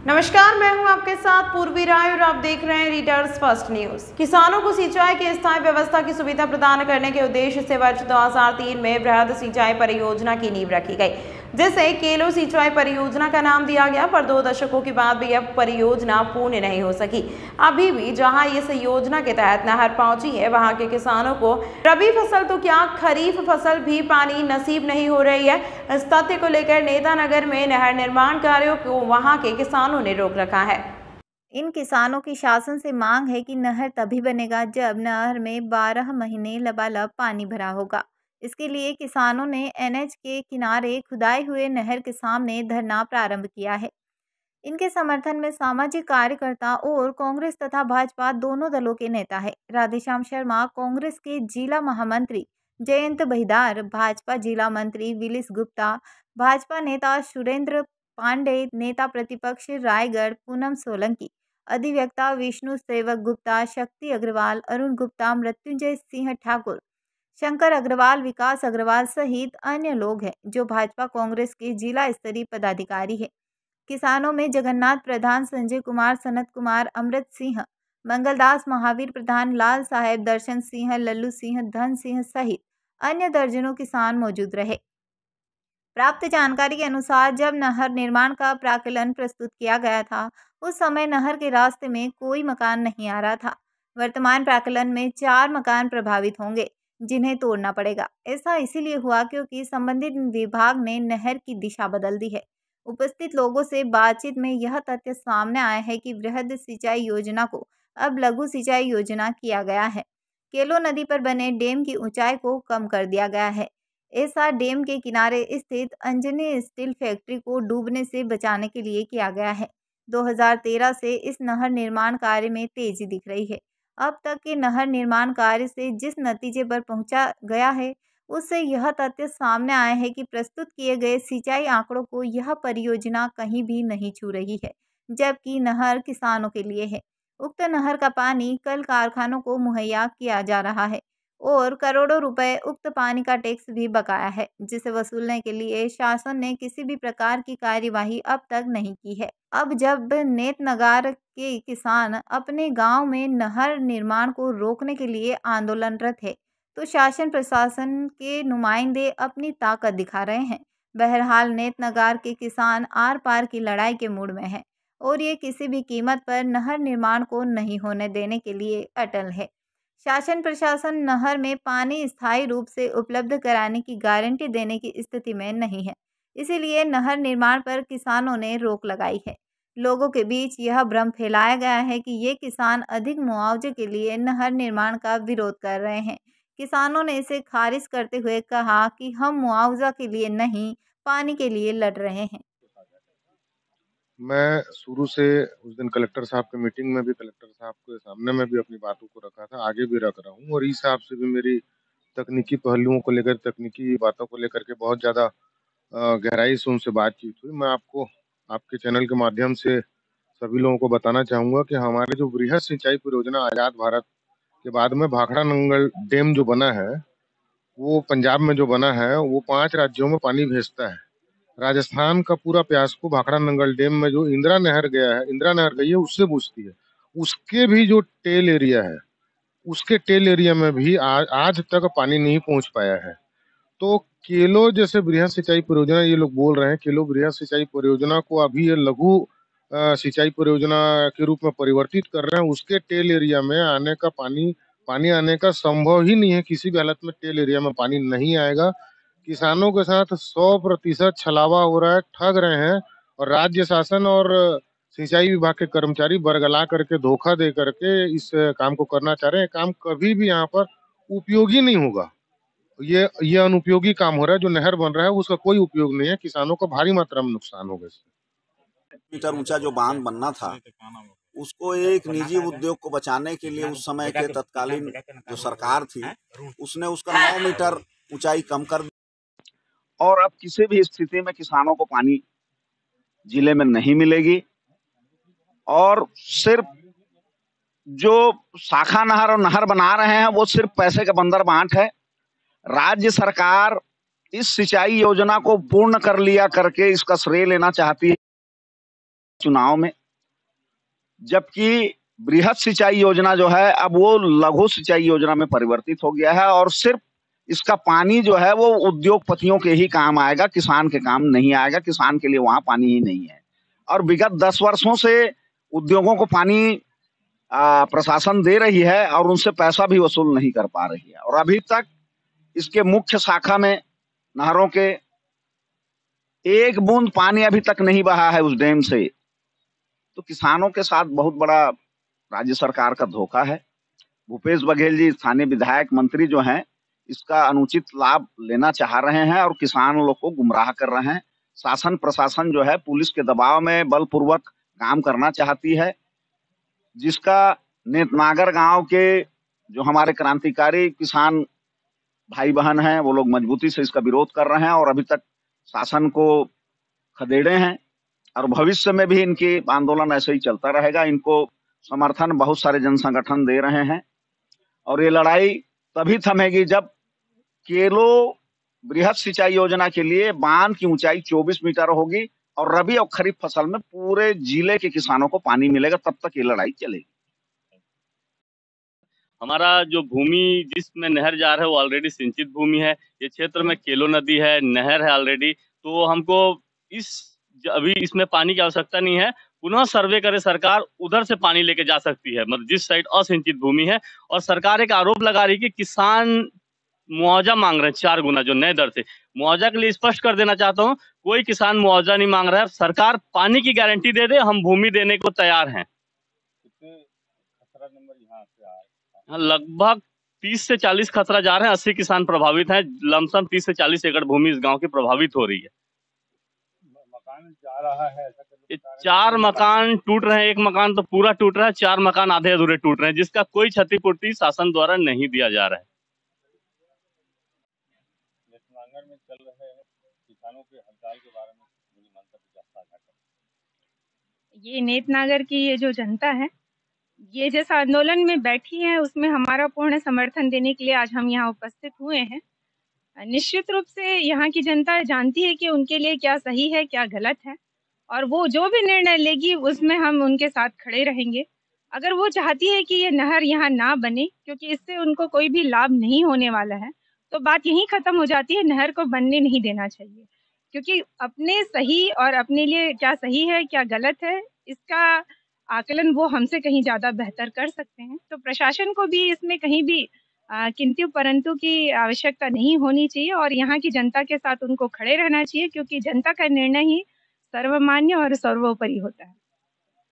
नमस्कार, मैं हूं आपके साथ पूर्वी राय और आप देख रहे हैं रीडर्स फर्स्ट न्यूज। किसानों को सिंचाई की स्थायी व्यवस्था की सुविधा प्रदान करने के उद्देश्य से वर्ष 2003 में वृहद सिंचाई परियोजना की नींव रखी गई, जिसे केलो सिंचाई परियोजना का नाम दिया गया। पर 2 दशकों के बाद भी यह परियोजना पूर्ण नहीं हो सकी। अभी भी जहां इस योजना के तहत नहर पहुंची है, वहां के किसानों को रबी फसल तो क्या खरीफ फसल भी पानी नसीब नहीं हो रही है। इस तथ्य को लेकर नेतानगर में नहर निर्माण कार्यों को वहां के किसानों ने रोक रखा है। इन किसानों की शासन से मांग है कि नहर तभी बनेगा जब नहर में 12 महीने लबालब पानी भरा होगा। इसके लिए किसानों ने एनएच के किनारे खुदाई हुए नहर के सामने धरना प्रारंभ किया है। इनके समर्थन में सामाजिक कार्यकर्ता और कांग्रेस तथा भाजपा दोनों दलों के नेता है। राधेश्याम शर्मा कांग्रेस के जिला महामंत्री, जयंत बहिदार भाजपा जिला मंत्री, विलिस गुप्ता भाजपा नेता, सुरेंद्र पांडे नेता प्रतिपक्ष रायगढ़, पूनम सोलंकी अधिवक्ता, विष्णु सेवक गुप्ता, शक्ति अग्रवाल, अरुण गुप्ता, मृत्युंजय सिंह ठाकुर, शंकर अग्रवाल, विकास अग्रवाल सहित अन्य लोग हैं जो भाजपा कांग्रेस के जिला स्तरीय पदाधिकारी है। किसानों में जगन्नाथ प्रधान, संजय कुमार, सनत कुमार, अमृत सिंह, मंगलदास, महावीर प्रधान, लाल साहेब, दर्शन सिंह, लल्लू सिंह, धन सिंह सहित अन्य दर्जनों किसान मौजूद रहे। प्राप्त जानकारी के अनुसार जब नहर निर्माण का प्राक्कलन प्रस्तुत किया गया था, उस समय नहर के रास्ते में कोई मकान नहीं आ रहा था। वर्तमान प्राक्कलन में 4 मकान प्रभावित होंगे, जिन्हें तोड़ना पड़ेगा। ऐसा इसीलिए हुआ क्योंकि संबंधित विभाग ने नहर की दिशा बदल दी है। उपस्थित लोगों से बातचीत में यह तथ्य सामने आया है कि वृहद सिंचाई योजना को अब लघु सिंचाई योजना किया गया है। केलो नदी पर बने डैम की ऊंचाई को कम कर दिया गया है। ऐसा डैम के किनारे स्थित अंजनी स्टील फैक्ट्री को डूबने से बचाने के लिए किया गया है। 2013 से इस नहर निर्माण कार्य में तेजी दिख रही है। अब तक के नहर निर्माण कार्य से जिस नतीजे पर पहुंचा गया है, उससे यह तथ्य सामने आया है कि प्रस्तुत किए गए सिंचाई आंकड़ों को यह परियोजना कहीं भी नहीं छू रही है, जबकि नहर किसानों के लिए है। उक्त नहर का पानी कल कारखानों को मुहैया किया जा रहा है और करोड़ों रुपए उक्त पानी का टैक्स भी बकाया है, जिसे वसूलने के लिए शासन ने किसी भी प्रकार की कार्यवाही अब तक नहीं की है। अब जब नेतनगार के किसान अपने गांव में नहर निर्माण को रोकने के लिए आंदोलनरत है, तो शासन प्रशासन के नुमाइंदे अपनी ताकत दिखा रहे हैं। बहरहाल नेतनगार के किसान आर पार की लड़ाई के मूड में हैं और ये किसी भी कीमत पर नहर निर्माण को नहीं होने देने के लिए अटल है। शासन प्रशासन नहर में पानी स्थायी रूप से उपलब्ध कराने की गारंटी देने की स्थिति में नहीं है, इसीलिए नहर निर्माण पर किसानों ने रोक लगाई है। लोगों के बीच यह भ्रम फैलाया गया है कि ये किसान अधिक मुआवजे के लिए नहर निर्माण का विरोध कर रहे हैं। किसानों ने इसे खारिज करते हुए कहा कि हम मुआवजा के लिए नहीं, पानी के लिए लड़ रहे हैं। मैं शुरू से उस दिन कलेक्टर साहब की मीटिंग में भी, कलेक्टर साहब के सामने में भी अपनी बातों को रखा था, आगे भी रख रहा हूँ। और इस हिसाब से भी मेरी तकनीकी पहलुओं को लेकर, तकनीकी बातों को लेकर के बहुत ज़्यादा गहराई से उनसे बातचीत हुई। मैं आपको आपके चैनल के माध्यम से सभी लोगों को बताना चाहूँगा कि हमारे जो वृहद सिंचाई परियोजना आज़ाद भारत के बाद में भाखड़ा नंगल डैम जो बना है, वो पंजाब में जो बना है, वो 5 राज्यों में पानी भेजता है। राजस्थान का पूरा प्यासको भाखड़ा नंगल डैम में जो इंदिरा नहर गया है, इंदिरा नहर गई है, उससे पूछती है। उसके भी जो टेल एरिया है, उसके टेल एरिया में भी आज तक पानी नहीं पहुंच पाया है। तो केलो जैसे वृहद सिंचाई परियोजना, ये लोग बोल रहे हैं केलो वृहद सिंचाई परियोजना को अभी ये लघु सिंचाई परियोजना के रूप में परिवर्तित कर रहे हैं। उसके टेल एरिया में आने का पानी आने का संभव ही नहीं है। किसी भी हालत में टेल एरिया में पानी नहीं आएगा। किसानों के साथ 100% छलावा हो रहा है, ठग रहे हैं। और राज्य शासन और सिंचाई विभाग के कर्मचारी बरगला करके, धोखा दे करके इस काम को करना चाह रहे हैं। काम कभी भी यहाँ पर उपयोगी नहीं होगा। ये अनुपयोगी काम हो रहा है। जो नहर बन रहा है उसका कोई उपयोग नहीं है। किसानों को भारी मात्रा में नुकसान होगा इससे। मीटर ऊंचा जो बांध बनना था, उसको एक निजी उद्योग को बचाने के लिए उस समय के तत्कालीन जो सरकार थी, उसने उसका 9 मीटर ऊंचाई कम कर दी। और अब किसी भी स्थिति में किसानों को पानी जिले में नहीं मिलेगी। और सिर्फ जो शाखा नहर और नहर बना रहे हैं, वो सिर्फ पैसे का बंदर बांट है। राज्य सरकार इस सिंचाई योजना को पूर्ण कर लिया करके इसका श्रेय लेना चाहती है। चुनाव में, जबकि बृहद सिंचाई योजना जो है अब वो लघु सिंचाई योजना में परिवर्तित हो गया है और सिर्फ इसका पानी जो है वो उद्योगपतियों के ही काम आएगा, किसान के काम नहीं आएगा। किसान के लिए वहां पानी ही नहीं है। और विगत 10 वर्षों से उद्योगों को पानी प्रशासन दे रही है और उनसे पैसा भी वसूल नहीं कर पा रही है। और अभी तक इसके मुख्य शाखा में नहरों के एक बूंद पानी अभी तक नहीं बहा है उस डैम से। तो किसानों के साथ बहुत बड़ा राज्य सरकार का धोखा है। भूपेश बघेल जी स्थानीय विधायक मंत्री जो हैं, इसका अनुचित लाभ लेना चाह रहे हैं और किसान लोग को गुमराह कर रहे हैं। शासन प्रशासन जो है पुलिस के दबाव में बलपूर्वक काम करना चाहती है, जिसका नेतनागर गांव के जो हमारे क्रांतिकारी किसान भाई बहन हैं वो लोग मजबूती से इसका विरोध कर रहे हैं और अभी तक शासन को खदेड़े हैं और भविष्य में भी इनकी आंदोलन ऐसे ही चलता रहेगा। इनको समर्थन बहुत सारे जन संगठन दे रहे हैं और ये लड़ाई तभी थमेगी जब केलो बृहद सिंचाई योजना के लिए बांध की ऊंचाई 24 मीटर होगी और रबी और खरीफ फसल में पूरे जिले के किसानों को पानी मिलेगा, तब तक ये लड़ाई चलेगी। हमारा जो भूमि जिसमें नहर जा रहा है वो ऑलरेडी सिंचित भूमि है। ये क्षेत्र में केलो नदी है, नहर है ऑलरेडी, तो हमको अभी इसमें पानी की आवश्यकता नहीं है। पुनः सर्वे करे सरकार, उधर से पानी लेके जा सकती है, मतलब जिस साइड असिंचित भूमि है। और सरकार एक आरोप लगा रही है कि किसान मुआवजा मांग रहे हैं 4 गुना जो नए दर से। मुआवजा के लिए स्पष्ट कर देना चाहता हूँ, कोई किसान मुआवजा नहीं मांग रहा है। सरकार पानी की गारंटी दे दे, हम भूमि देने को तैयार हैं। लगभग 30 से 40 खतरा जा रहे हैं, 80 किसान प्रभावित हैं। लमसम 30 से 40 एकड़ भूमि इस गांव की प्रभावित हो रही है। मकान जा रहा है, 4 मकान टूट रहे हैं, एक मकान तो पूरा टूट रहा है, 4 मकान आधे अधूरे टूट रहे हैं, जिसका कोई क्षतिपूर्ति शासन द्वारा नहीं दिया जा रहा है। नेतनागर में चल रहे किसानों के हड़ताल के बारे में मंतव्य साझा करें। ये नेतनागर की ये जो जनता है, ये जिस आंदोलन में बैठी है उसमें हमारा पूर्ण समर्थन देने के लिए आज हम यहाँ उपस्थित हुए हैं। निश्चित रूप से यहाँ की जनता जानती है कि उनके लिए क्या सही है क्या गलत है, और वो जो भी निर्णय लेगी उसमें हम उनके साथ खड़े रहेंगे। अगर वो चाहती है कि ये नहर यहाँ ना बने क्योंकि इससे उनको कोई भी लाभ नहीं होने वाला है, तो बात यहीं खत्म हो जाती है। नहर को बनने नहीं देना चाहिए, क्योंकि अपने सही और अपने लिए क्या सही है क्या गलत है इसका आकलन वो हमसे कहीं ज़्यादा बेहतर कर सकते हैं। तो प्रशासन को भी इसमें कहीं भी किंतु परंतु की आवश्यकता नहीं होनी चाहिए और यहाँ की जनता के साथ उनको खड़े रहना चाहिए, क्योंकि जनता का निर्णय ही सर्वमान्य और सर्वोपरि होता है।